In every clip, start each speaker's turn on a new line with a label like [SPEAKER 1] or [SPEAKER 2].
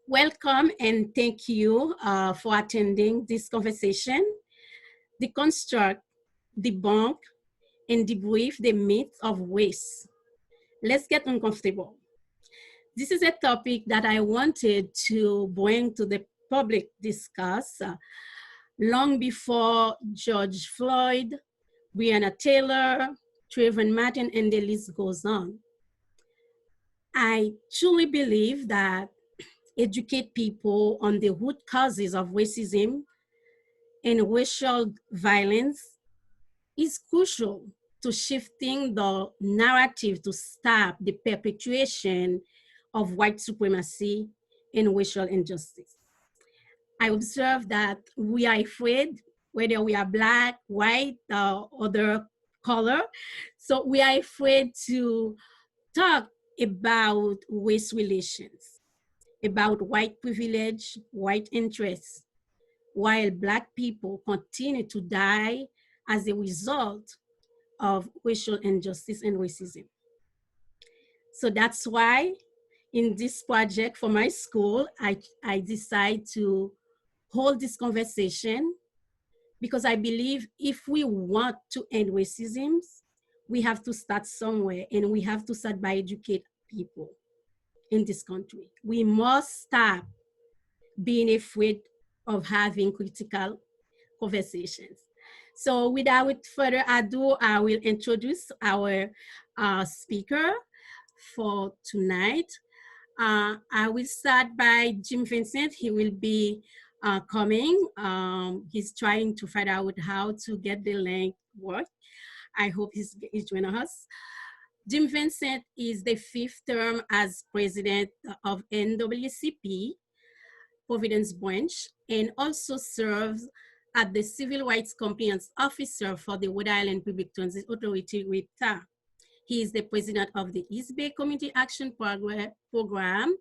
[SPEAKER 1] Welcome and thank you for attending this conversation. Deconstruct, debunk, and debrief the myth of waste. Let's get uncomfortable. This is a topic that I wanted to bring to the public discuss long before George Floyd, Breonna Taylor, Trayvon Martin, and the list goes on. I truly believe that educate people on the root causes of racism and racial violence is crucial to shifting the narrative to stop the perpetuation of white supremacy and racial injustice. I observe that we are afraid, whether we are black, white, or other color. So we are afraid to talk about race relations, about white privilege, white interests, while Black people continue to die as a result of racial injustice and racism. So that's why in this project for my school, I decide to hold this conversation because I believe if we want to end racism, we have to start somewhere, and we have to start by educate people in this country. We must stop being afraid of having critical conversations. So without further ado, I will introduce our speaker for tonight. I will start by Jim Vincent. He will be coming. He's trying to find out how to get the link work. I hope he's joining us. Jim Vincent is the fifth term as president of NAACP, Providence branch, and also serves as the Civil Rights Compliance Officer for the Rhode Island Public Transit Authority, RIPTA. He is the president of the East Bay Community Action Program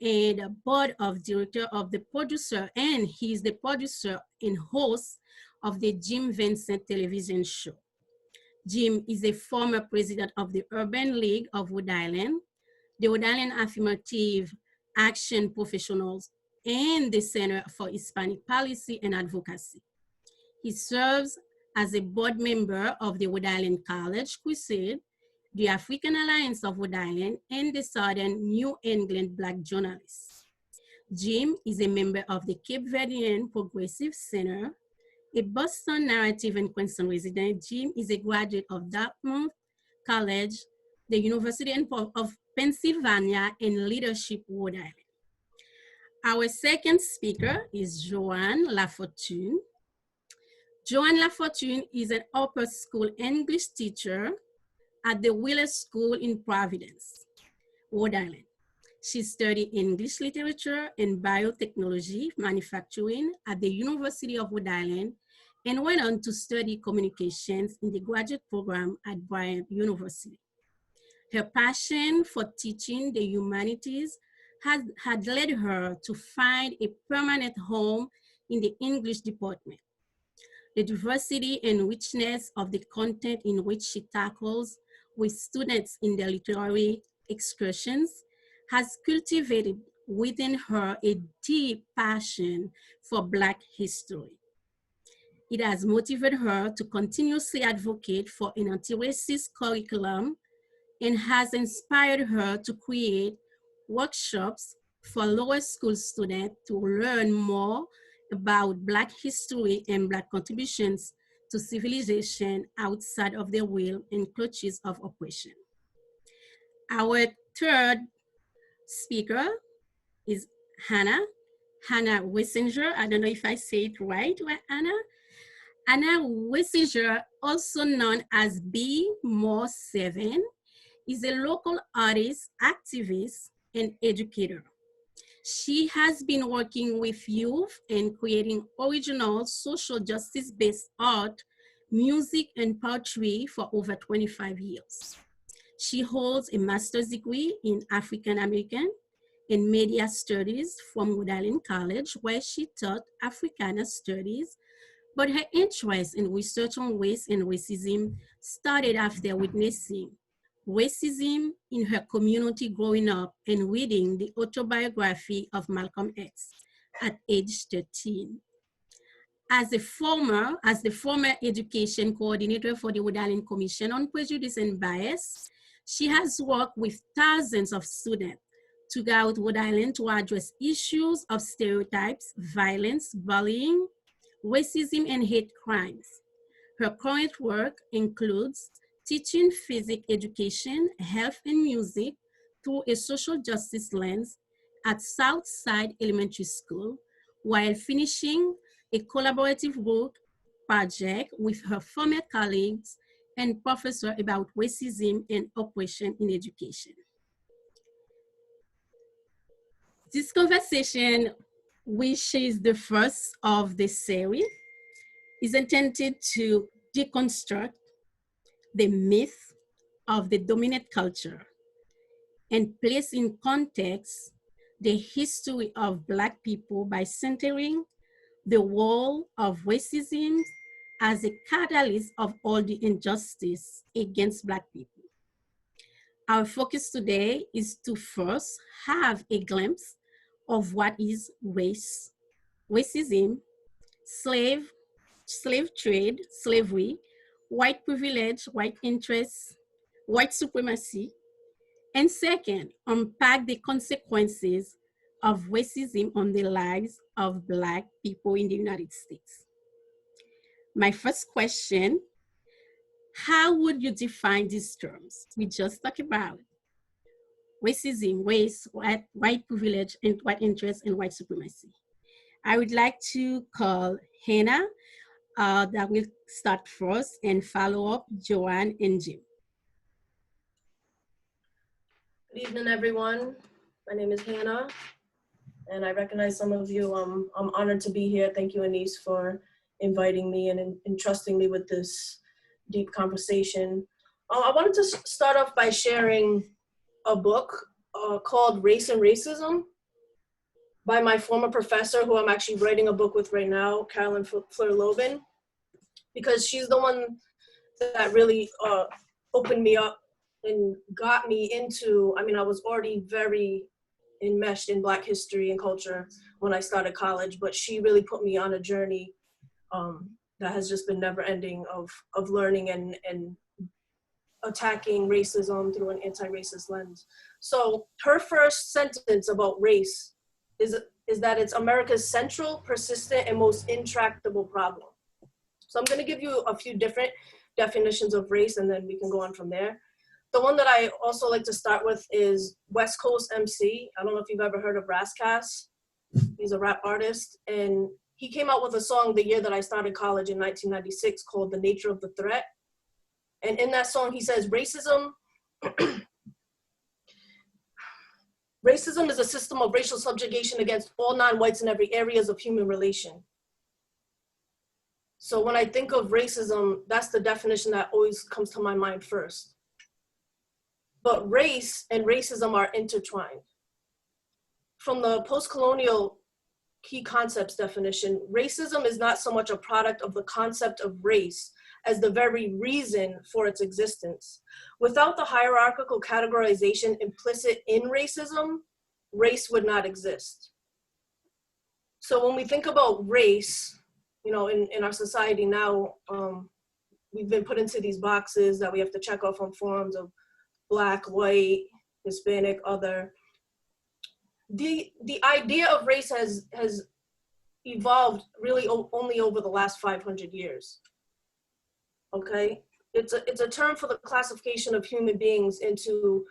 [SPEAKER 1] and a board of director of the producer, and he is the producer and host of the Jim Vincent television show. Jim is a former president of the Urban League of Rhode Island, the Rhode Island Affirmative Action Professionals, and the Center for Hispanic Policy and Advocacy. He serves as a board member of the Rhode Island College Crusade, the African Alliance of Rhode Island, and the Southern New England Black Journalists. Jim is a member of the Cape Verdean Progressive Center, a Boston Narrative and Princeton resident. Jim is a graduate of Dartmouth College, the University of Pennsylvania, and Leadership, Rhode Island. Our second speaker is Joanne Lafortune. Joanne Lafortune is an upper school English teacher at the Wheeler School in Providence, Rhode Island. She studied English literature and biotechnology manufacturing at the University of Rhode Island and went on to study communications in the graduate program at Bryant University. Her passion for teaching the humanities had led her to find a permanent home in the English department. The diversity and richness of the content in which she tackles with students in their literary excursions has cultivated within her a deep passion for Black history. It has motivated her to continuously advocate for an anti-racist curriculum and has inspired her to create workshops for lower school students to learn more about Black history and Black contributions to civilization outside of the will and clutches of oppression. Our third speaker is Hannah Wissinger. I don't know if I say it right, Anna. Anna Wissinger, also known as B More 7, is a local artist, activist, and educator. She has been working with youth and creating original social justice-based art, music, and poetry for over 25 years. She holds a master's degree in African American and Media Studies from Rhode Island College, where she taught Africana Studies, but her interest in research on race and racism started after witnessing racism in her community growing up and reading the autobiography of Malcolm X at age 13. As the former education coordinator for the Rhode Island Commission on Prejudice and Bias, she has worked with thousands of students throughout Rhode Island to address issues of stereotypes, violence, bullying, racism, and hate crimes. Her current work includes teaching physics education, health, and music through a social justice lens at Southside Elementary School, while finishing a collaborative work project with her former colleagues and professor about racism and oppression in education. This conversation, which is the first of the series, is intended to deconstruct the myth of the dominant culture and place in context the history of Black people by centering the role of racism as a catalyst of all the injustice against Black people. Our focus today is to first have a glimpse of what is race, racism, slave trade, slavery, white privilege, white interests, white supremacy, and second, unpack the consequences of racism on the lives of Black people in the United States. My first question, how would you define these terms we just talked about? Racism, race, white privilege, and white interest, and white supremacy. I would like to call Hannah, that will start first, and follow up Joanne and Jim.
[SPEAKER 2] Good evening, everyone. My name is Hannah, and I recognize some of you. I'm honored to be here. Thank you, Aniece, for inviting me and entrusting me with this deep conversation. I wanted to start off by sharing a book called Race and Racism by my former professor, who I'm actually writing a book with right now, Carolyn Fleur-Lobin, because she's the one that really opened me up and got me into, I mean, I was already very enmeshed in Black history and culture when I started college, but she really put me on a journey that has just been never ending of learning and attacking racism through an anti-racist lens. So her first sentence about race is that it's America's central, persistent, and most intractable problem. So I'm gonna give you a few different definitions of race, and then we can go on from there. The one that I also like to start with is West Coast MC. I don't know if you've ever heard of Rascass. He's a rap artist, and he came out with a song the year that I started college in 1996 called The Nature of the Threat. And in that song, he says, racism is a system of racial subjugation against all non-whites in every areas of human relation. So when I think of racism, that's the definition that always comes to my mind first. But race and racism are intertwined. From the post-colonial key concepts definition, racism is not so much a product of the concept of race as the very reason for its existence. Without the hierarchical categorization implicit in racism, race would not exist. So when we think about race, you know, in our society now, we've been put into these boxes that we have to check off on forms of Black, white, Hispanic, other. The idea of race has evolved really only over the last 500 years. Okay, it's a term for the classification of human beings into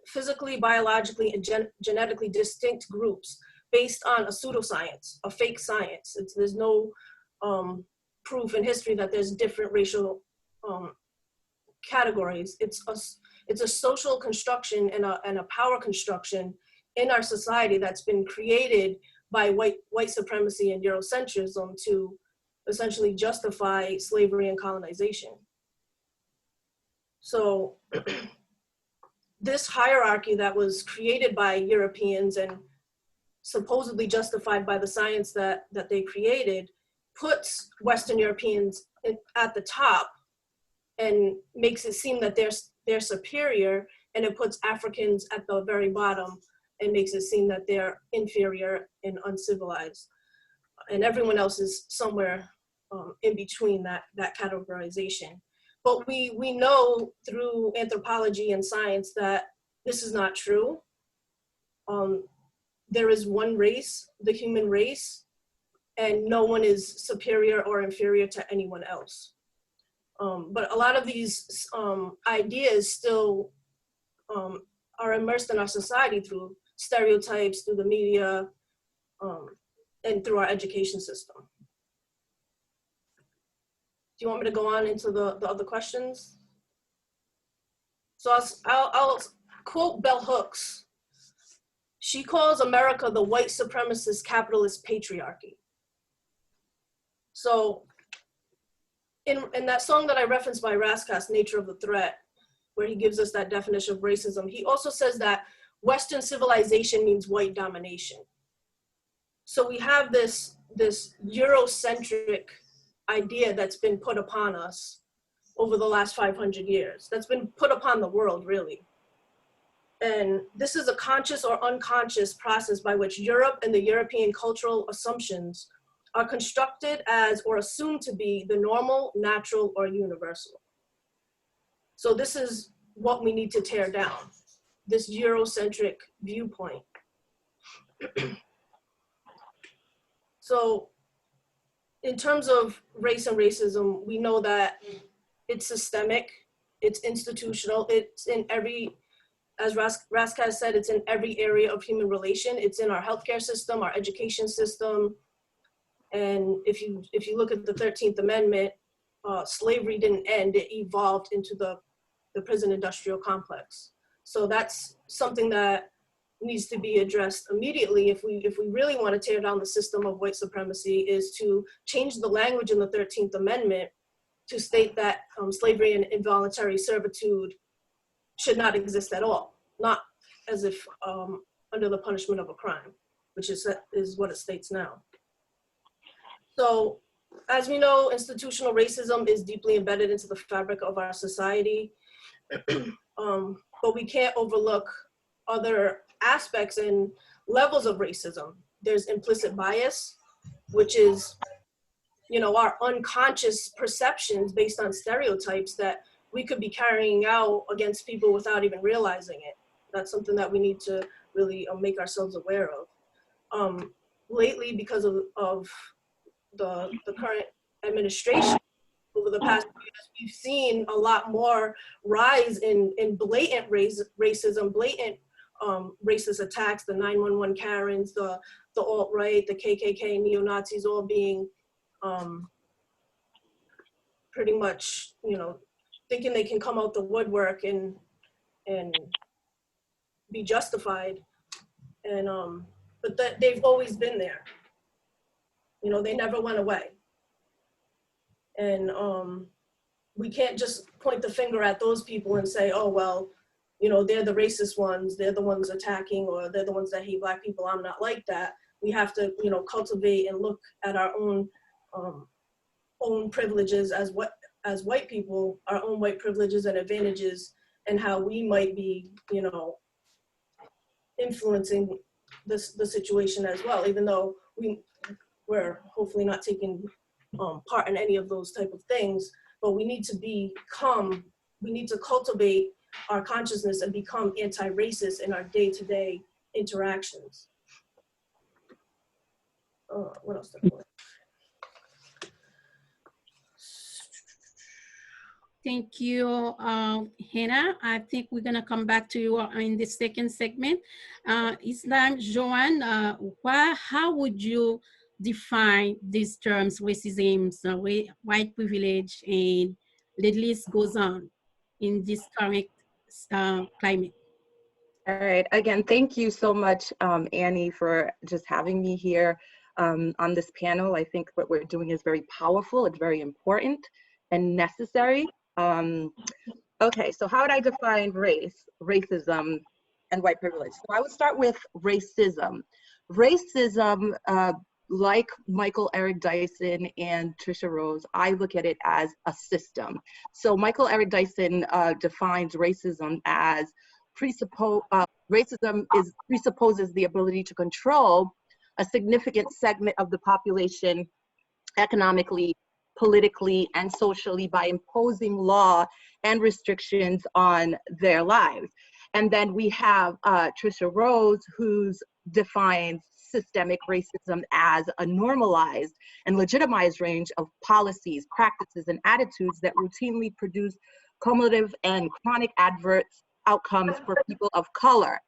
[SPEAKER 2] physically, biologically, and genetically distinct groups based on a pseudoscience, a fake science. There's no proof in history that there's different racial categories. It's a social construction and a power construction in our society that's been created by white supremacy and Eurocentrism to essentially justify slavery and colonization. So this hierarchy that was created by Europeans and supposedly justified by the science that they created puts Western Europeans at the top and makes it seem that they're superior, and it puts Africans at the very bottom and makes it seem that they're inferior and uncivilized. And everyone else is somewhere in between that categorization. But we know through anthropology and science that this is not true. There is one race, the human race, and no one is superior or inferior to anyone else. But a lot of these ideas still are immersed in our society through stereotypes, through the media, and through our education system. Do you want me to go on into the other questions? So I'll quote Bell Hooks. She calls America the white supremacist capitalist patriarchy. So in that song that I referenced by Raskas, Nature of the Threat, where he gives us that definition of racism, he also says that Western civilization means white domination. So we have this Eurocentric idea that's been put upon us over the last 500 years, that's been put upon the world, really. And this is a conscious or unconscious process by which Europe and the European cultural assumptions are constructed as or assumed to be the normal, natural, or universal. So this is what we need to tear down, this Eurocentric viewpoint. So in terms of race and racism, we know that it's systemic, it's institutional, it's in every, as Raskas said, it's in every area of human relation. It's in our healthcare system, our education system. And if you look at the 13th Amendment, slavery didn't end, it evolved into the prison industrial complex. So that's something that needs to be addressed immediately if we really want to tear down the system of white supremacy, is to change the language in the 13th Amendment to state that slavery and involuntary servitude should not exist at all, not as if under the punishment of a crime, which is what it states now. So as we know, institutional racism is deeply embedded into the fabric of our society, but we can't overlook other aspects and levels of racism. There's implicit bias, which is, our unconscious perceptions based on stereotypes that we could be carrying out against people without even realizing it. That's something that we need to really make ourselves aware of. Lately, because of the current administration, over the past few years, we've seen a lot more rise in blatant racism, blatant racist attacks, the 911 Karens, the alt-right, the KKK, neo-Nazis, all being pretty much, thinking they can come out the woodwork and be justified. And but they've always been there. They never went away. And we can't just point the finger at those people and say, oh, well, they're the racist ones, they're the ones attacking, or they're the ones that hate Black people, I'm not like that. We have to, cultivate and look at our own privileges as white people, our own white privileges and advantages, and how we might be, influencing the situation as well, even though we're hopefully not taking part in any of those type of things, but we need to cultivate our consciousness and become anti-racist in our day-to-day interactions. What else?
[SPEAKER 1] Thank you, Hannah. I think we're gonna come back to you in the second segment. Islam, Joanne, how would you define these terms, racism, white privilege, and the list goes on in this current climate?
[SPEAKER 3] All right, again, thank you so much, Annie, for just having me here on this panel. I think what we're doing is very powerful, it's very important and necessary. Okay, so how would I define racism, and white privilege? So I would start with racism. Racism, like Michael Eric Dyson and Tricia Rose, I look at it as a system. So Michael Eric Dyson defines racism as racism presupposes the ability to control a significant segment of the population economically, politically, and socially by imposing law and restrictions on their lives. And then we have Tricia Rose, who defines systemic racism as a normalized and legitimized range of policies, practices, and attitudes that routinely produce cumulative and chronic adverse outcomes for people of color.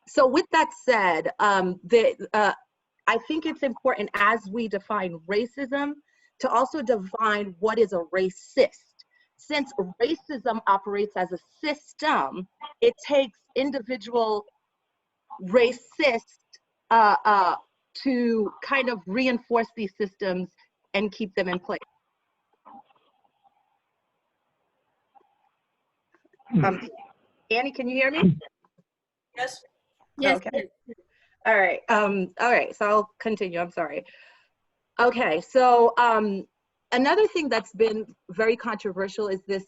[SPEAKER 3] So with that said, I think it's important as we define racism to also define what is a racist. Since racism operates as a system, it takes individual racists to kind of reinforce these systems and keep them in place. Annie, can you hear me?
[SPEAKER 2] Yes.
[SPEAKER 1] Yes.
[SPEAKER 3] Okay. All right. So I'll continue. I'm sorry. Okay. So another thing that's been very controversial is this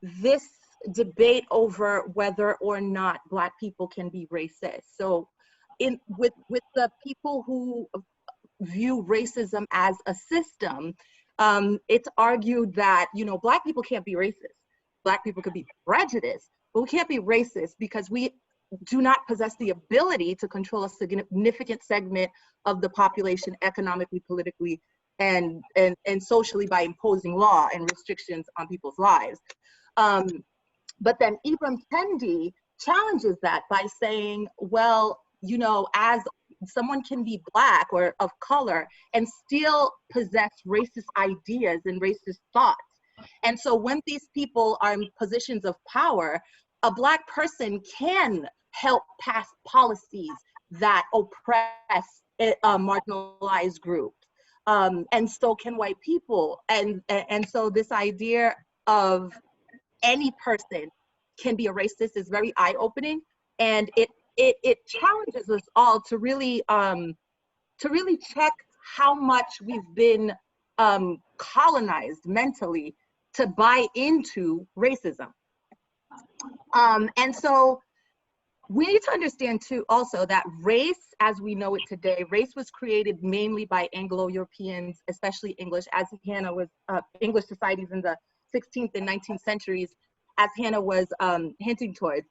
[SPEAKER 3] this debate over whether or not Black people can be racist. So with the people who view racism as a system, it's argued that, you know, Black people can't be racist. Black people could be prejudiced, but we can't be racist because we do not possess the ability to control a significant segment of the population economically, politically, and socially by imposing law and restrictions on people's lives. But then Ibram Kendi challenges that by saying, well, you know, as someone can be Black or of color and still possess racist ideas and racist thoughts. And so when these people are in positions of power, a Black person can help pass policies that oppress marginalized groups. And so can white people. And so this idea of any person can be a racist is very eye-opening, and it challenges us all to really check how much we've been colonized mentally to buy into racism. And so we need to understand too also that race as we know it today, race was created mainly by Anglo-Europeans, especially English, as Hannah was, English societies in the 16th and 19th centuries, as Hannah was hinting towards.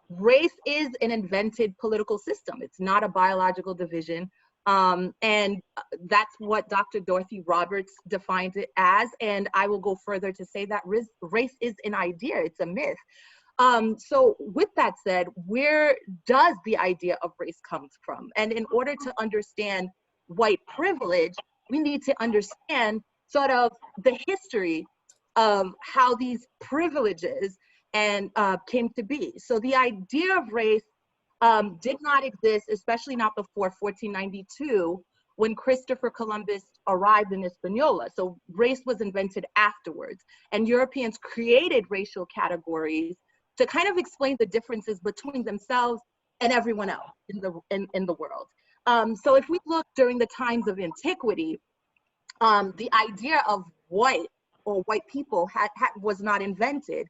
[SPEAKER 3] Race is an invented political system. It's not a biological division. And that's what Dr. Dorothy Roberts defined it as. And I will go further to say that race is an idea, it's a myth. So with that said, where does the idea of race come from? And in order to understand white privilege, we need to understand sort of the history of how these privileges came to be. So the idea of race did not exist, especially not before 1492, when Christopher Columbus arrived in Hispaniola. So race was invented afterwards, and Europeans created racial categories to kind of explain the differences between themselves and everyone else in the world. So if we look during the times of antiquity, the idea of white or white people was not invented.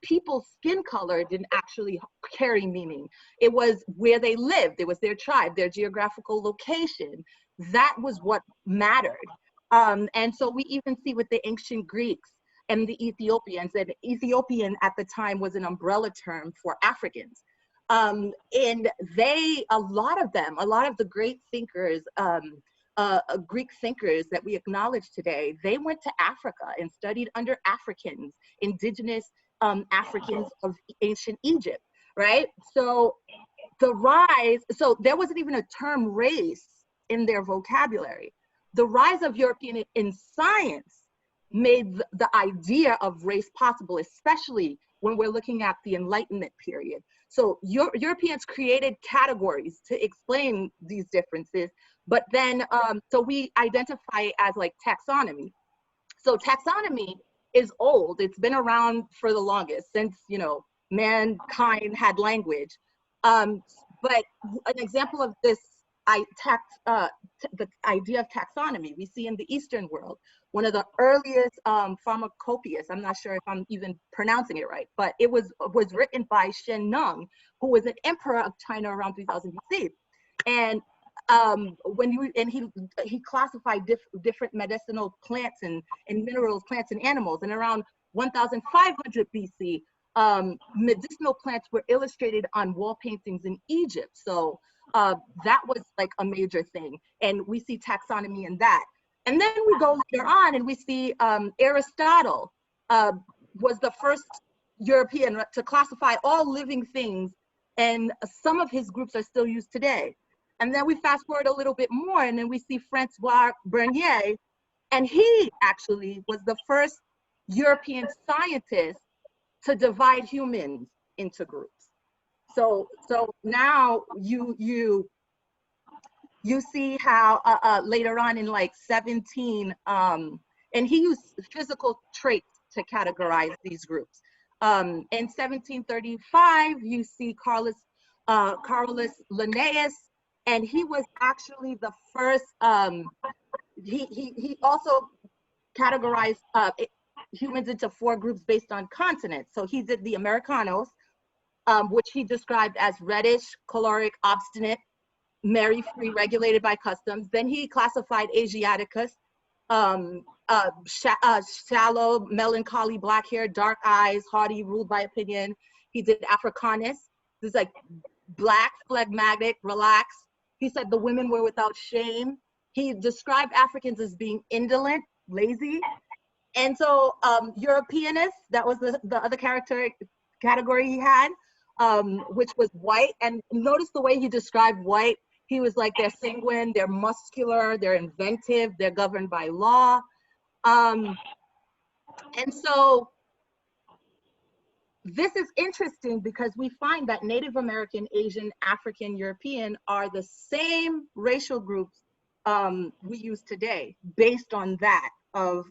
[SPEAKER 3] People's skin color didn't actually carry meaning. It was where they lived, it was their tribe, their geographical location. That was what mattered. And so we even see with the ancient Greeks and the Ethiopians, and Ethiopian at the time was an umbrella term for Africans. And a lot of the great thinkers, Greek thinkers that we acknowledge today, they went to Africa and studied under Africans, indigenous Africans of ancient Egypt, right? So so there wasn't even a term race in their vocabulary. The rise of European in science made the idea of race possible, especially when we're looking at the Enlightenment period. So Europeans created categories to explain these differences, but then, so we identify it as like taxonomy. So taxonomy is old. It's been around for the longest, since, you know, mankind had language. But an example of this, the idea of taxonomy, we see in the Eastern world. One of the earliest pharmacopoeias, I'm not sure if I'm even pronouncing it right, but it was written by Shen Nung, who was an emperor of China around 3000 BC. And he classified different medicinal plants and minerals, plants and animals. And around 1500 BC, medicinal plants were illustrated on wall paintings in Egypt. So that was like a major thing. And we see taxonomy in that. And then we go later on and we see Aristotle was the first European to classify all living things. And some of his groups are still used today. And then we fast forward a little bit more and then we see Francois Bernier, and he actually was the first European scientist to divide humans into groups. So now you see how later on in like 17, and he used physical traits to categorize these groups. In 1735, you see Carolus Linnaeus, and he was actually the first, he also categorized humans into 4 groups based on continents. So he did the Americanos, which he described as reddish, choleric, obstinate, merry, free, regulated by customs. Then he classified Asiaticus, shallow, melancholy, black hair, dark eyes, haughty, ruled by opinion. He did Africanus. This is like black, phlegmatic, relaxed. He said the women were without shame. He described Africans as being indolent, lazy. And so Europeanist, that was the other category he had, which was white. And notice the way he described white. He was like, they're sanguine, they're muscular, they're inventive, they're governed by law. And so this is interesting because we find that Native American, Asian, African, European are the same racial groups we use today based on that of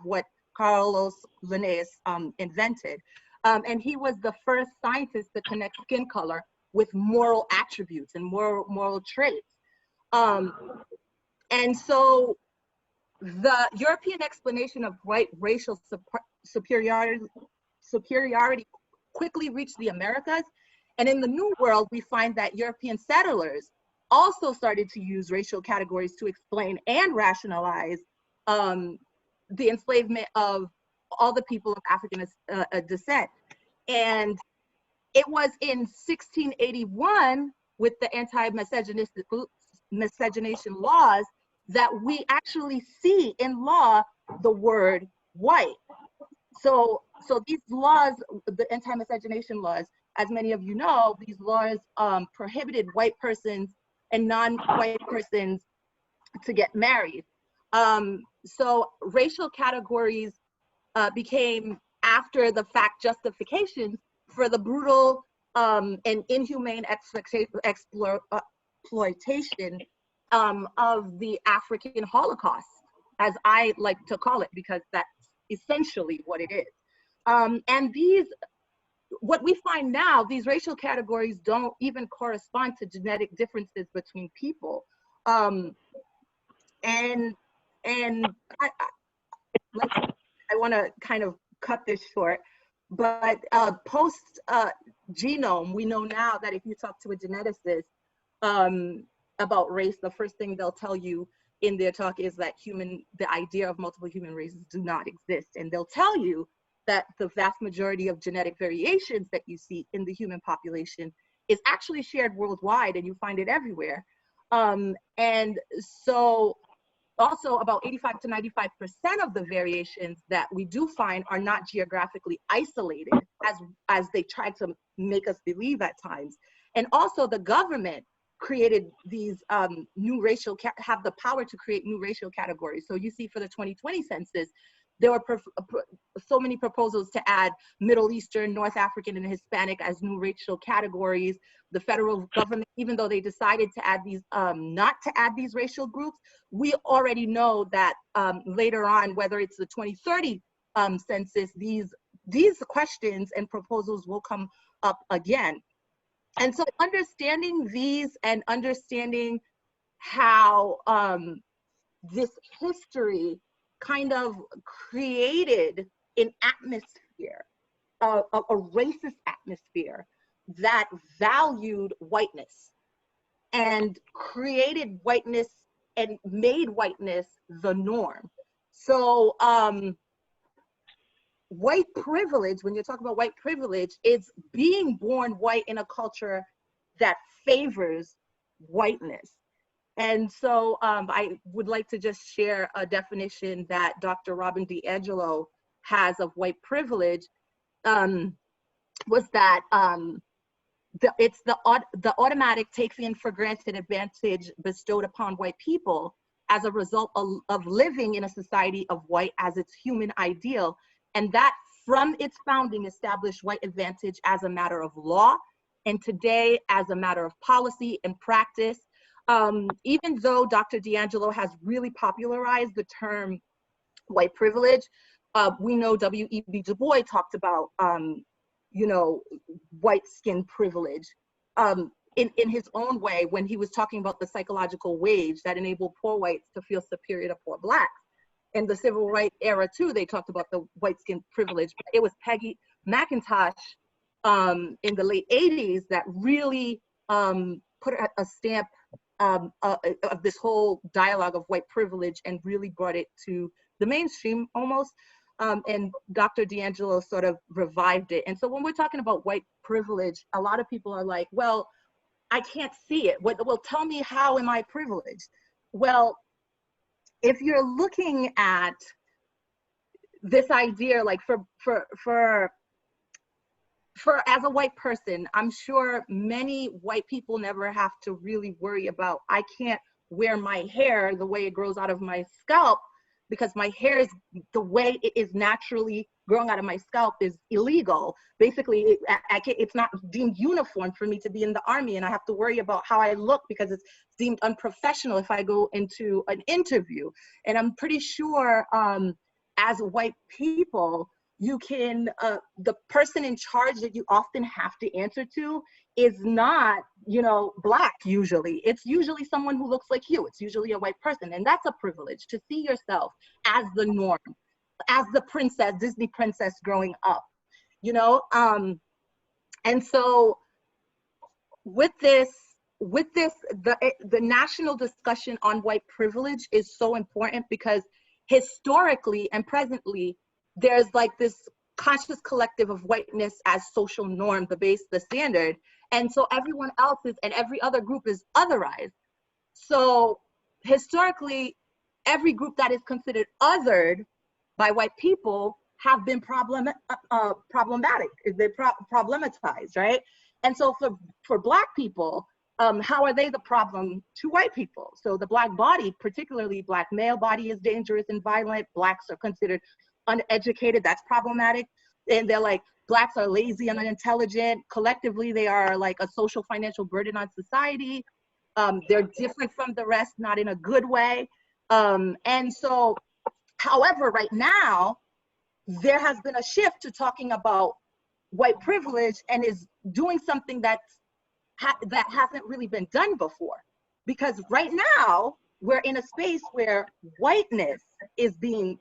[SPEAKER 3] what Carolus Linnaeus invented. And he was the first scientist to connect skin color with moral attributes and moral traits. And so the European explanation of white racial superiority quickly reached the Americas. And in the New World, we find that European settlers also started to use racial categories to explain and rationalize the enslavement of all the people of African descent. And it was in 1681 with the anti-miscegenation laws that we actually see in law the word white. So these laws, the anti-miscegenation laws, as many of you know, these laws prohibited white persons and non-white persons to get married. So racial categories became after the fact justifications for the brutal and inhumane exploitation of the African Holocaust, as I like to call it, because that's essentially what it is. And what we find now, these racial categories don't even correspond to genetic differences between people. And I want to kind of cut this short, but post genome, we know now that if you talk to a geneticist about race, the first thing they'll tell you in their talk is that the idea of multiple human races do not exist. And they'll tell you that the vast majority of genetic variations that you see in the human population is actually shared worldwide, and you find it everywhere. And so also about 85 to 95% of the variations that we do find are not geographically isolated as they try to make us believe at times. And also the government created these new racial, have the power to create new racial categories. So you see for the 2020 census, there were so many proposals to add Middle Eastern, North African, and Hispanic as new racial categories. The federal government, even though they decided to add these, not to add these racial groups, we already know that later on, whether it's the 2030 census, these questions and proposals will come up again. And so understanding these and understanding how this history kind of created an atmosphere, a racist atmosphere that valued whiteness and created whiteness and made whiteness the norm. So white privilege, when you're talking about white privilege, is being born white in a culture that favors whiteness. And so I would like to just share a definition that Dr. Robin DiAngelo has of white privilege, was that it's the automatic taken for granted advantage bestowed upon white people as a result of living in a society of white as its human ideal, and that from its founding established white advantage as a matter of law, and today as a matter of policy and practice. Even though Dr. DiAngelo has really popularized the term white privilege, we know W.E.B. Du Bois talked about, you know, white skin privilege in his own way when he was talking about the psychological wage that enabled poor whites to feel superior to poor blacks. In the civil rights era too, they talked about the white skin privilege. But it was Peggy McIntosh in the late 80s that really put a stamp of this whole dialogue of white privilege and really brought it to the mainstream almost. And Dr. DiAngelo sort of revived it. And so when we're talking about white privilege, a lot of people are like, well, I can't see it. Well, tell me, how am I privileged? Well, if you're looking at this idea, like for as a white person, I'm sure many white people never have to really worry about, I can't wear my hair the way it grows out of my scalp because my hair is the way it is naturally growing out of my scalp is illegal. Basically, it's not deemed uniform for me to be in the army, and I have to worry about how I look because it's deemed unprofessional if I go into an interview. And I'm pretty sure as white people, you can, the person in charge that you often have to answer to is not, you know, Black usually. It's usually someone who looks like you. It's usually a white person. And that's a privilege to see yourself as the norm, as the princess, Disney princess growing up, you know? And so with this, the national discussion on white privilege is so important because historically and presently, there's like this conscious collective of whiteness as social norm, the base, the standard. And so everyone else is, and every other group is otherized. So historically, every group that is considered othered by white people have been problematic, they're problematized, right? And so for Black people, how are they the problem to white people? So the Black body, particularly Black male body, is dangerous and violent. Blacks are considered uneducated, that's problematic. And they're like, Blacks are lazy and unintelligent. Collectively, they are like a social financial burden on society. They're different from the rest, not in a good way. And so, however, right now, there has been a shift to talking about white privilege and is doing something that hasn't really been done before. Because right now, we're in a space where whiteness is being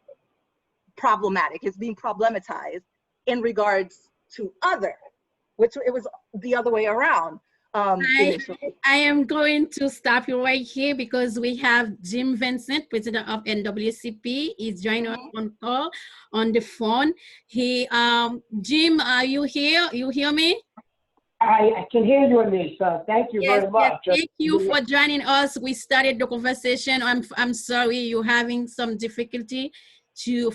[SPEAKER 3] problematic, is being problematized in regards to other, which it was the other way around.
[SPEAKER 1] I am going to stop you right here because we have Jim Vincent, president of NAACP, is joining us on call on the phone. He, Jim, are you here? You hear me?
[SPEAKER 4] I can hear you, Aniece. Thank you very much.
[SPEAKER 1] Yes, thank you for joining us. We started the conversation. I'm sorry you're having some difficulty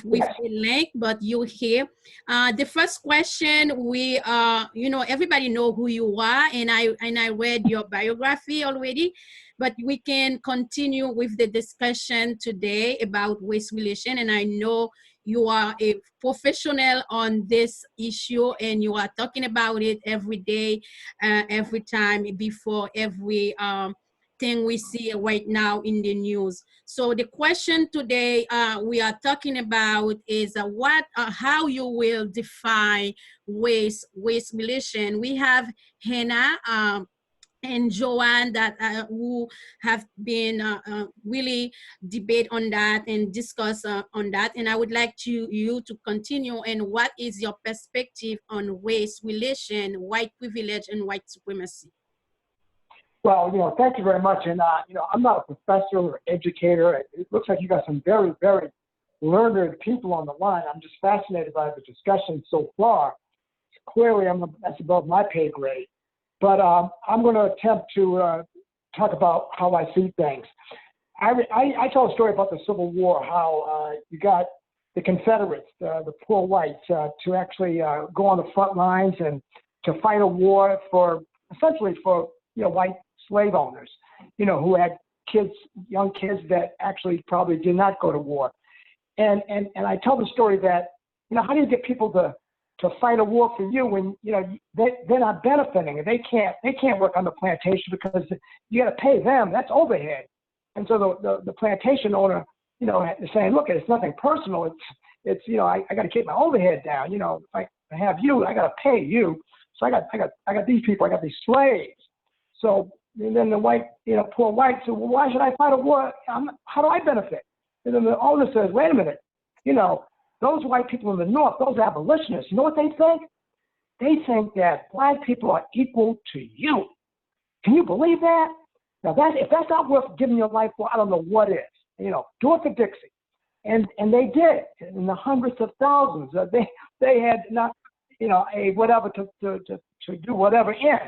[SPEAKER 1] with the link, but you're here. The first question, you know, everybody know who you are, and I read your biography already, but we can continue with the discussion today about race relation, and I know you are a professional on this issue and you are talking about it every day, every time, before every thing we see right now in the news. So the question today we are talking about is how you will define race relation. We have Hannah and Joanne that who have been really debate on that and discuss on that. And I would like you to continue. And what is your perspective on race relation, white privilege, and white supremacy?
[SPEAKER 4] Well, thank you very much. And, I'm not a professor or educator. It looks like you got some very, very learned people on the line. I'm just fascinated by the discussion so far. Clearly, that's above my pay grade. But I'm going to attempt to talk about how I see things. I tell a story about the Civil War, how you got the Confederates, the poor whites, to actually go on the front lines and to fight a war essentially for white slave owners, who had young kids that actually probably did not go to war. And I tell the story that, how do you get people to fight a war for you when they're not benefiting, and they can't work on the plantation because you got to pay them. That's overhead. And so the plantation owner, is saying, look, it's nothing personal. It's I got to keep my overhead down. If I have you, I got to pay you. So I got these people. I got these slaves. So and then the white, poor white said, well, why should I fight a war? How do I benefit? And then the owner says, wait a minute, those white people in the North, those abolitionists, you know what they think? They think that black people are equal to you. Can you believe that? Now, if that's not worth giving your life for, I don't know what is. Do it for Dixie. And they did in the hundreds of thousands. They had not, a whatever to do whatever in,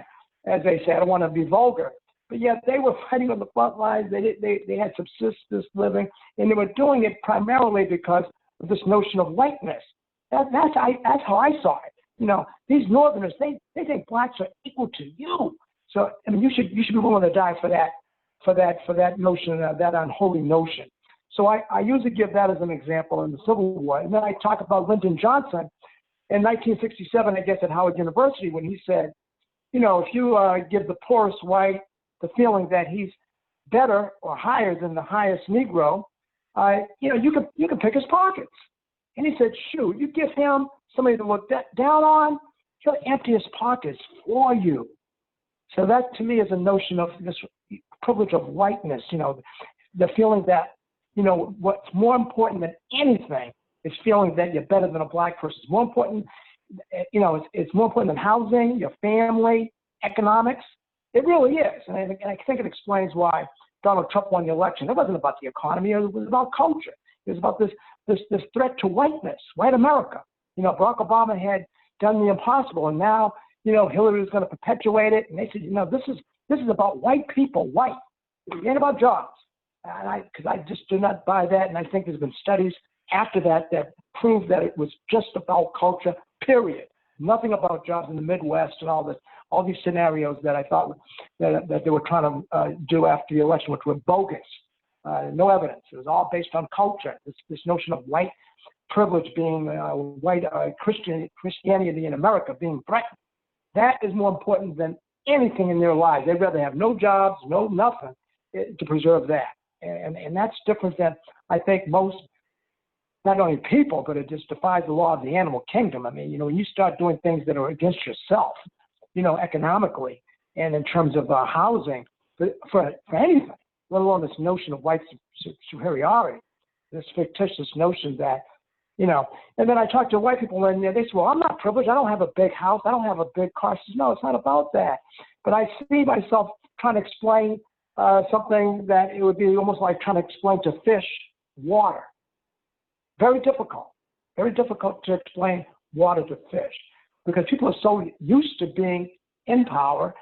[SPEAKER 4] as they say. I don't want to be vulgar. But yet they were fighting on the front lines. They had subsistence living, and they were doing it primarily because of this notion of whiteness. That's how I saw it. These Northerners, they think blacks are equal to you. So you should be willing to die for that notion, that unholy notion. So I usually give that as an example in the Civil War, and then I talk about Lyndon Johnson in 1967, I guess at Howard University, when he said, if you give the poorest white the feeling that he's better or higher than the highest Negro, you can pick his pockets. And he said, shoot, you give him somebody to look down on, he'll empty his pockets for you. So that to me is a notion of this privilege of whiteness, the feeling that, what's more important than anything is feeling that you're better than a black person. It's more important, it's more important than housing, your family, economics. It really is. And I think it explains why Donald Trump won the election. It wasn't about the economy. It was about culture. It was about this threat to whiteness, white America. Barack Obama had done the impossible, and now, Hillary was going to perpetuate it. And they said, this is about white people, white. It ain't about jobs. And because I just do not buy that. And I think there's been studies after that prove that it was just about culture, period. Nothing about jobs in the Midwest and all these scenarios that I thought that they were trying to do after the election, which were bogus. No evidence. It was all based on culture. This notion of white privilege being white Christianity in America being threatened. That is more important than anything in their lives. They'd rather have no jobs, no nothing to preserve that. And that's different than I think most, not only people, but it just defies the law of the animal kingdom. I mean, when you start doing things that are against yourself, economically and in terms of housing, for anything, let alone this notion of white superiority, this fictitious notion that, and then I talk to white people and they say, well, I'm not privileged. I don't have a big house. I don't have a big car. I says, no, it's not about that. But I see myself trying to explain something that it would be almost like trying to explain to fish water. Very difficult to explain water to fish because people are so used to being in power,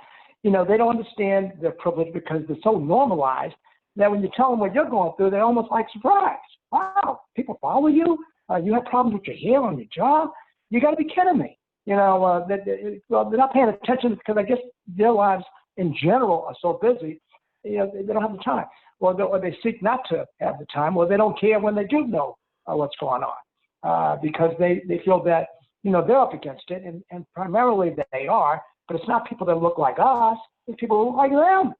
[SPEAKER 4] they don't understand their privilege because they're so normalized that when you tell them what you're going through, they're almost like surprised. Wow, people follow you? You have problems with your hair on your job? You got to be kidding me. They're not paying attention because I guess their lives in general are so busy, they don't have the time. Or they seek not to have the time, or they don't care when they do know what's going on because they feel that, they're up against it, and primarily they are, but it's not people that look like us, it's people who look like them.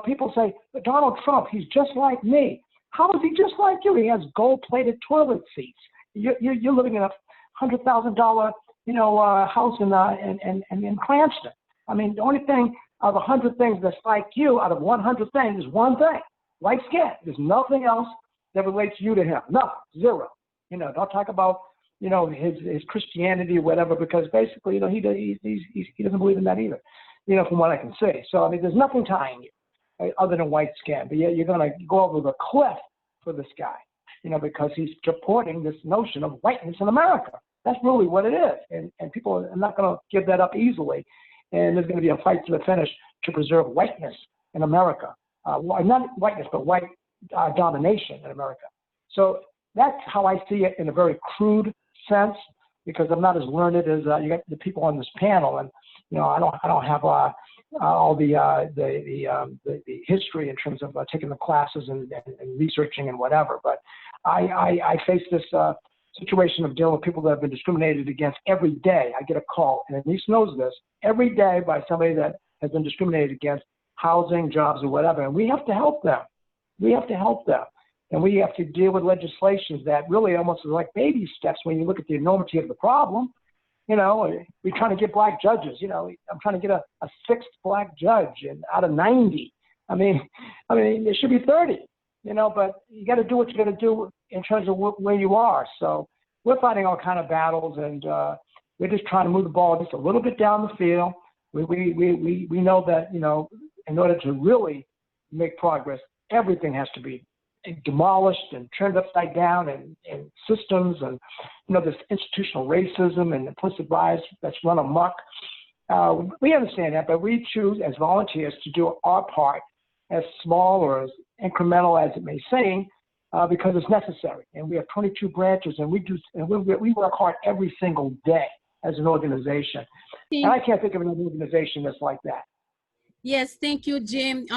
[SPEAKER 4] People say, but Donald Trump, he's just like me. How is he just like you? He has gold-plated toilet seats. You're living in a $100,000, house in Cranston. I mean, the only thing out of 100 things that's like you, out of 100 things, is one thing: white skin. There's nothing else that relates you to him. Nothing, zero. Don't talk about his Christianity or whatever, because basically, he doesn't believe in that either. From what I can see. So I mean, there's nothing tying you other than white skin. But yet you're going to go over the cliff for this guy, because he's supporting this notion of whiteness in America. That's really what it is. And people are not going to give that up easily. And there's going to be a fight to the finish to preserve whiteness in America. Not whiteness, but white domination in America. So that's how I see it in a very crude sense, because I'm not as learned as you got the people on this panel. And, I don't have all the history in terms of taking the classes and researching and whatever. But I face this situation of dealing with people that have been discriminated against every day. I get a call, and Aniece knows this, every day by somebody that has been discriminated against, housing, jobs, or whatever. And we have to help them. And we have to deal with legislations that really almost is like baby steps when you look at the enormity of the problem. We're trying to get black judges. I'm trying to get a sixth black judge out of 90. I mean, it should be 30. But you got to do what you got to do in terms of where you are. So we're fighting all kind of battles, and we're just trying to move the ball just a little bit down the field. We know that in order to really make progress, everything has to be demolished and turned upside down, and systems, and this institutional racism and implicit bias that's run amok. We understand that, but we choose as volunteers to do our part, as small or as incremental as it may seem, because it's necessary. And we have 22 branches, and we work hard every single day as an organization. And I can't think of another organization that's like that.
[SPEAKER 1] Yes, thank you, Jim.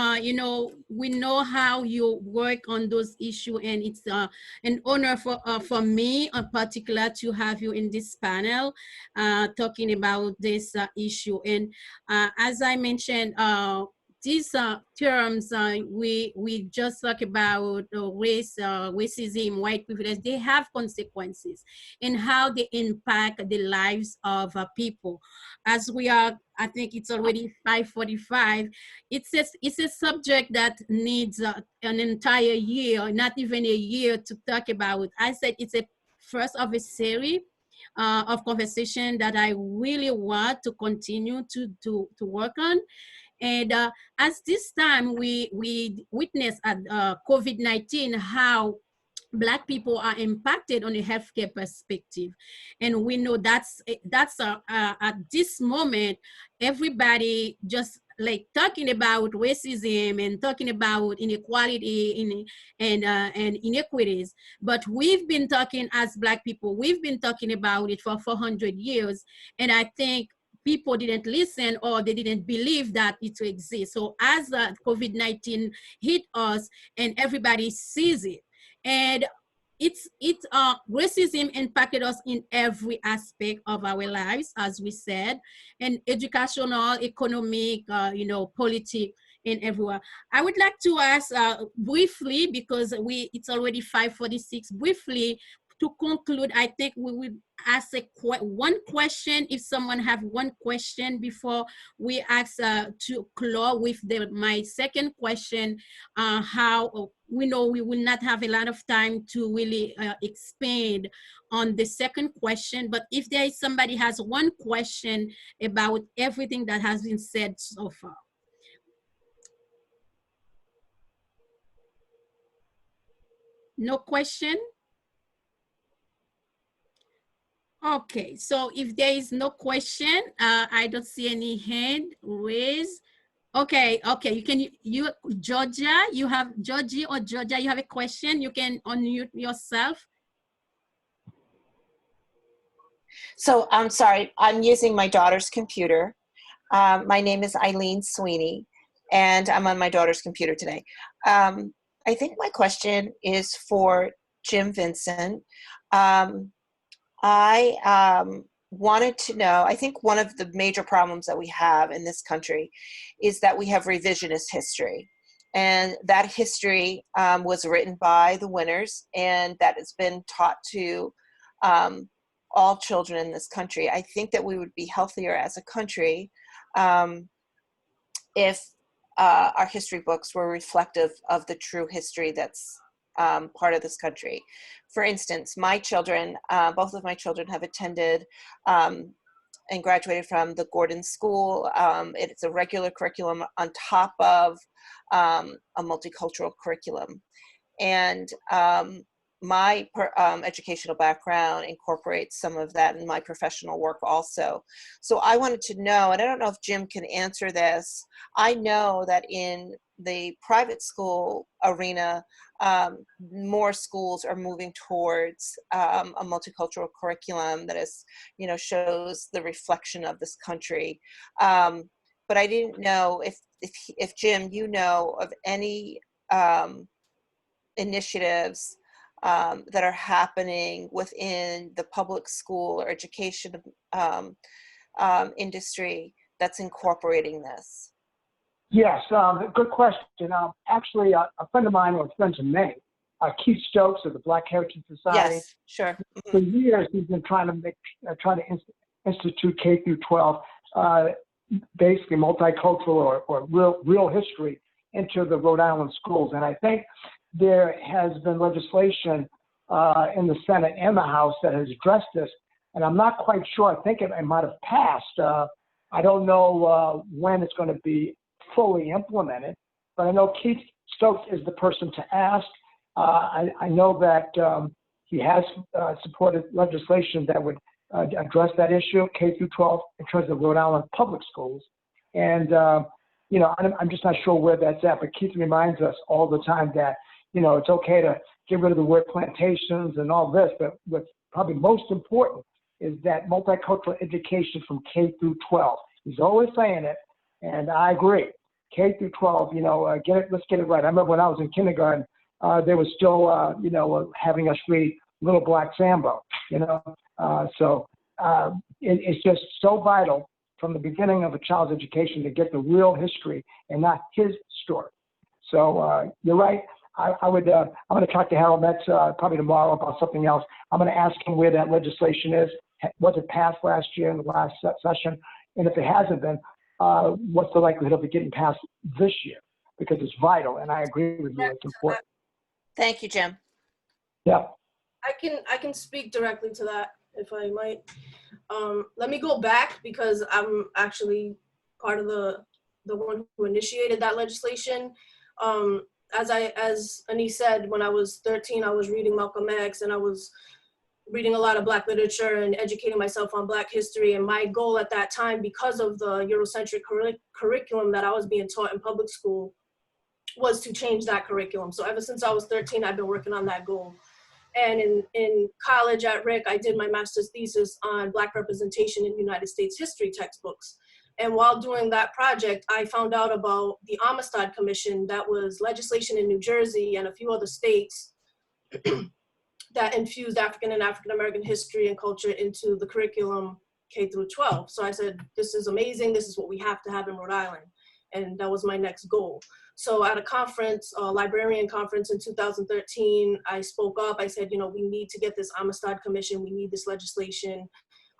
[SPEAKER 1] We know how you work on those issues, and it's an honor for me in particular to have you in this panel talking about this issue. And as I mentioned, these terms we just talk about racism, white privilege, they have consequences and how they impact the lives of people. As we are, I think it's already 5:45. It's a subject that needs an entire year, not even a year, to talk about. I said it's a first of a series of conversation that I really want to continue to work on. And as this time we witness at COVID-19 how Black people are impacted on a healthcare perspective, and we know that's at this moment everybody just like talking about racism and talking about inequality and inequities. But we've been talking as Black people, we've been talking about it for 400 years, and I think people didn't listen or they didn't believe that it exists. So as COVID-19 hit us and everybody sees it, and racism impacted us in every aspect of our lives, as we said, and educational, economic, politics, and everywhere. I would like to ask briefly, because it's already 5:46, briefly to conclude. I think we would ask one question, if someone have one question, before we ask to close with my second question. How we know we will not have a lot of time to really expand on the second question, but if there is somebody has one question about everything that has been said so far. No question? Okay, so if there is no question, I don't see any hand raised. Okay, Georgia, you have Georgie or Georgia, you have a question, you can unmute yourself.
[SPEAKER 5] So I'm sorry, I'm using my daughter's computer. My name is Eileen Sweeney, and I'm on my daughter's computer today. I think my question is for Jim Vincent. I wanted to know, I think one of the major problems that we have in this country is that we have revisionist history. And that history was written by the winners, and that has been taught to all children in this country. I think that we would be healthier as a country if our history books were reflective of the true history that's part of this country. For instance, my children, both of my children have attended and graduated from the Gordon School. It's a regular curriculum on top of a multicultural curriculum. And my educational background incorporates some of that in my professional work also. So I wanted to know, and I don't know if Jim can answer this, I know that in the private school arena, more schools are moving towards a multicultural curriculum that is, shows the reflection of this country. But I didn't know if Jim, you know of any initiatives that are happening within the public school or education industry that's incorporating this.
[SPEAKER 4] Yes, good question. Actually, a friend of mine, or friends of many, Keith Stokes of the Black Heritage Society.
[SPEAKER 5] Yes, sure.
[SPEAKER 4] For years, he's been trying to institute K through 12, basically multicultural or real history into the Rhode Island schools. And I think there has been legislation in the Senate and the House that has addressed this. And I'm not quite sure. I think it might have passed. I don't know when it's going to be fully implemented, but I know Keith Stokes is the person to ask. I know that he has supported legislation that would address that issue, K through 12, in terms of Rhode Island public schools. And, I'm just not sure where that's at, but Keith reminds us all the time that, it's okay to get rid of the word plantations and all this, but what's probably most important is that multicultural education from K through 12. He's always saying it, and I agree. K through 12, let's get it right. I remember when I was in kindergarten, they were still, having us read Little Black Sambo, So it's just so vital from the beginning of a child's education to get the real history and not his story. So you're right. I'm going to talk to Harold Metz probably tomorrow about something else. I'm going to ask him where that legislation is. Was it passed last year in the last session? And if it hasn't been, what's the likelihood of it getting passed this year? Because it's vital, and I agree with you, it's important.
[SPEAKER 5] Thank you, Jim.
[SPEAKER 4] Yeah.
[SPEAKER 2] I can speak directly to that, if I might. Let me go back, because I'm actually part of the one who initiated that legislation. As Aniece said, when I was 13, I was reading Malcolm X, and I was reading a lot of Black literature and educating myself on Black history. And my goal at that time, because of the Eurocentric curriculum that I was being taught in public school, was to change that curriculum. So ever since I was 13, I've been working on that goal. And in college at Rick, I did my master's thesis on Black representation in United States history textbooks. And while doing that project, I found out about the Amistad Commission. That was legislation in New Jersey and a few other states that infused African and African-American history and culture into the curriculum K through 12. So I said, this is amazing. This is what we have to have in Rhode Island. And that was my next goal. So at a conference, a librarian conference in 2013, I spoke up. I said, we need to get this Amistad Commission. We need this legislation.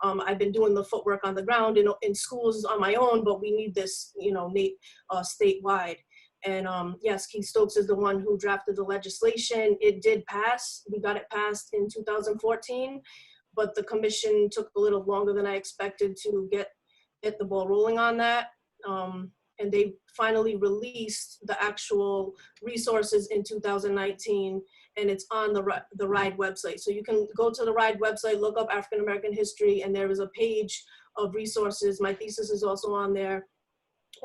[SPEAKER 2] I've been doing the footwork on the ground in schools on my own, but we need this, statewide. And yes, Keith Stokes is the one who drafted the legislation. It did pass. We got it passed in 2014, but the commission took a little longer than I expected to get the ball rolling on that. And they finally released the actual resources in 2019, and it's on the RIDE website. So you can go to the RIDE website, look up African American history, and there is a page of resources. My thesis is also on there,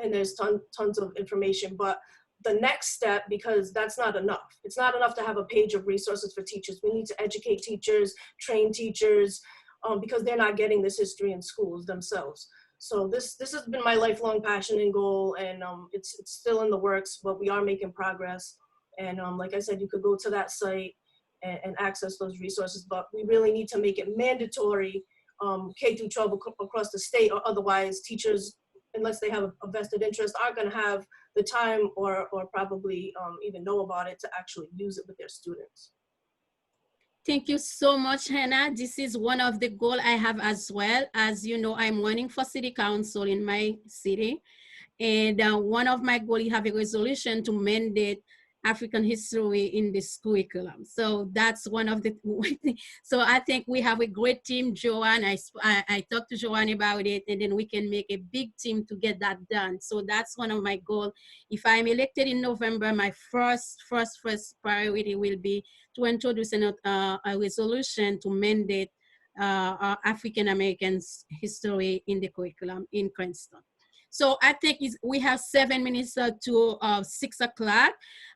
[SPEAKER 2] and there's tons of information. But the next step, because that's not enough. It's not enough to have a page of resources for teachers. We need to educate teachers, train teachers, because they're not getting this history in schools themselves. So this has been my lifelong passion and goal, and it's still in the works, but we are making progress. And like I said, you could go to that site and access those resources, but we really need to make it mandatory K through 12 across the state, or otherwise teachers, unless they have a vested interest, aren't going to have the time or probably even know about it to actually use it with their students.
[SPEAKER 1] Thank you so much, Hannah. This is one of the goals I have as well. As you know, I'm running for city council in my city. And one of my goals is have a resolution to mandate African history in this curriculum. So that's one of the, so I think we have a great team, Joanne. I talked to Joanne about it, and then we can make a big team to get that done. So that's one of my goals. If I'm elected in November, my first priority will be to introduce a resolution to mandate African Americans history in the curriculum in Princeton. So I think we have 7 minutes to 6 o'clock.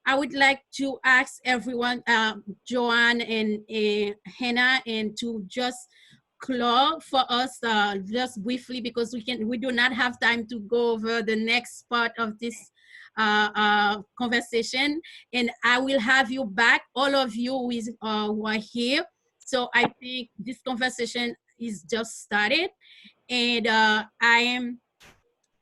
[SPEAKER 1] I would like to ask everyone, Joanne and Hannah, and to just close for us just briefly, because we do not have time to go over the next part of this conversation. And I will have you back, all of you who are here. So I think this conversation is just started, and I am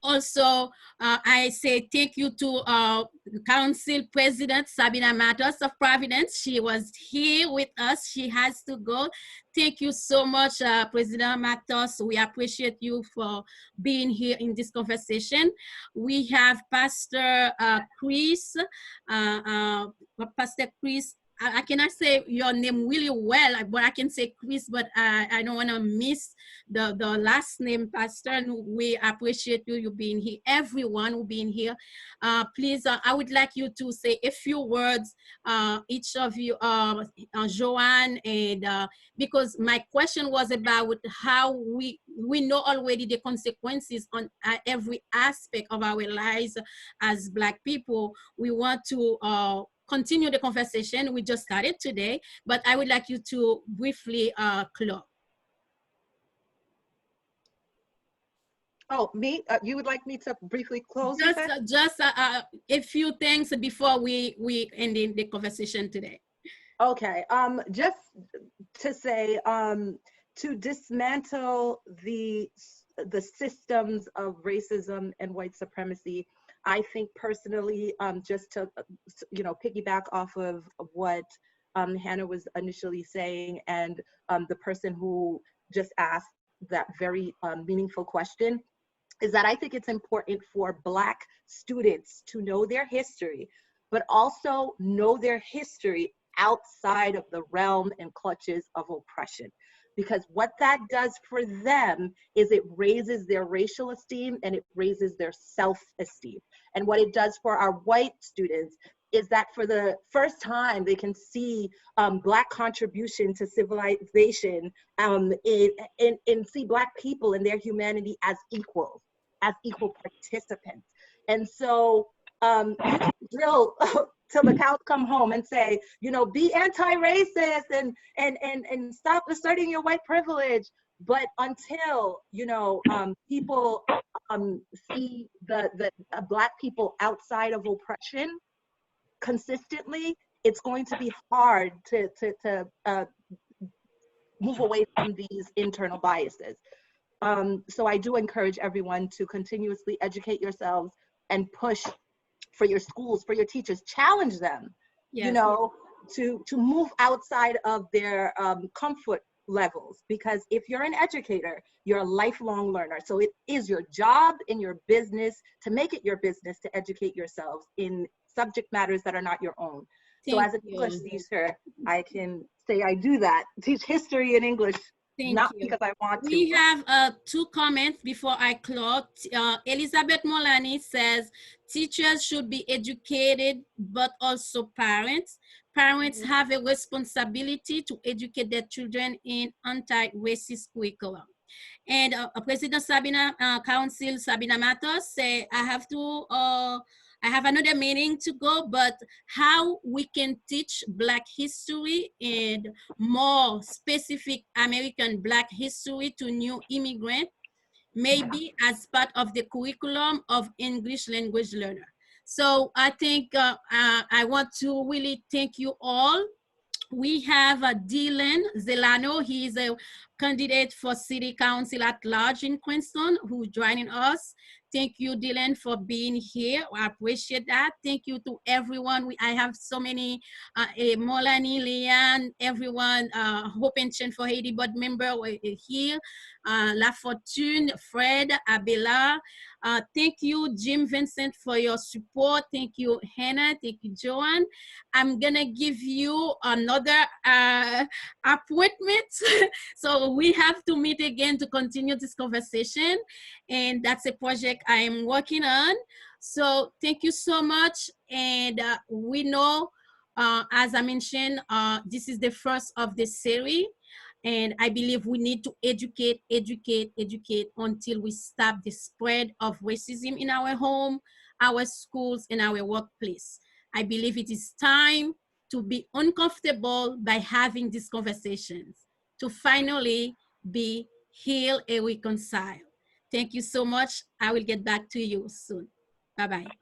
[SPEAKER 1] also, I say thank you to Council President Sabina Matos of Providence. She was here with us. She has to go. Thank you so much, President Matos. We appreciate you for being here in this conversation. We have Pastor Chris. Pastor Chris, I cannot say your name really well, but I can say Chris, but I don't want to miss the last name, Pastor. And we appreciate you being here, everyone who being here. Please, I would like you to say a few words, each of you, Joanne, and because my question was about how we know already the consequences on every aspect of our lives as Black people. We want to continue the conversation we just started today, but I would like you to briefly close.
[SPEAKER 3] Oh, me? You would like me to briefly close?
[SPEAKER 1] Just a few things before we end the conversation today.
[SPEAKER 3] Okay. Just to say, to dismantle the systems of racism and white supremacy, I think personally, just to, piggyback off of what Hannah was initially saying, and the person who just asked that very meaningful question, is that I think it's important for Black students to know their history, but also know their history outside of the realm and clutches of oppression. Because what that does for them is it raises their racial esteem and it raises their self-esteem. And what it does for our white students is that for the first time they can see Black contribution to civilization and see Black people and their humanity as equals, as equal participants. And so you can drill till the cows come home and say, be anti-racist and stop asserting your white privilege. But until, people see the Black people outside of oppression consistently, it's going to be hard to move away from these internal biases. So I do encourage everyone to continuously educate yourselves and push for your schools, for your teachers, challenge them,
[SPEAKER 1] yes,
[SPEAKER 3] to move outside of their comfort levels. Because if you're an educator, you're a lifelong learner. So it is your job and your business to make it your business to educate yourselves in subject matters that are not your own. So as an English teacher, I can say I do that, teach history and English. Not because I want to.
[SPEAKER 1] We have 2 comments before I close. Elizabeth Molani says, teachers should be educated, but also parents. Parents have a responsibility to educate their children in anti-racist curriculum. And President Sabina, Council Sabina Matos say, I have another meeting to go, but how we can teach Black history and more specific American Black history to new immigrants, maybe as part of the curriculum of English language learner. So I think I want to really thank you all we have Dylan Zelano. He is a candidate for City Council at large in Queenston who's joining us. Thank you, Dylan, for being here. I appreciate that. Thank you to everyone. I have so many, Molani, Leanne, everyone, Hope and Change for Haiti board member here, La Fortune, Fred, Abela. Thank you, Jim Vincent, for your support. Thank you, Hannah. Thank you, Joanne. I'm gonna give you another appointment. So we have to meet again to continue this conversation. And that's a project I am working on. So thank you so much. And we know, as I mentioned, this is the first of the series. And I believe we need to educate until we stop the spread of racism in our home, our schools, and our workplace. I believe it is time to be uncomfortable by having these conversations, to finally be healed and reconciled. Thank you so much. I will get back to you soon. Bye-bye.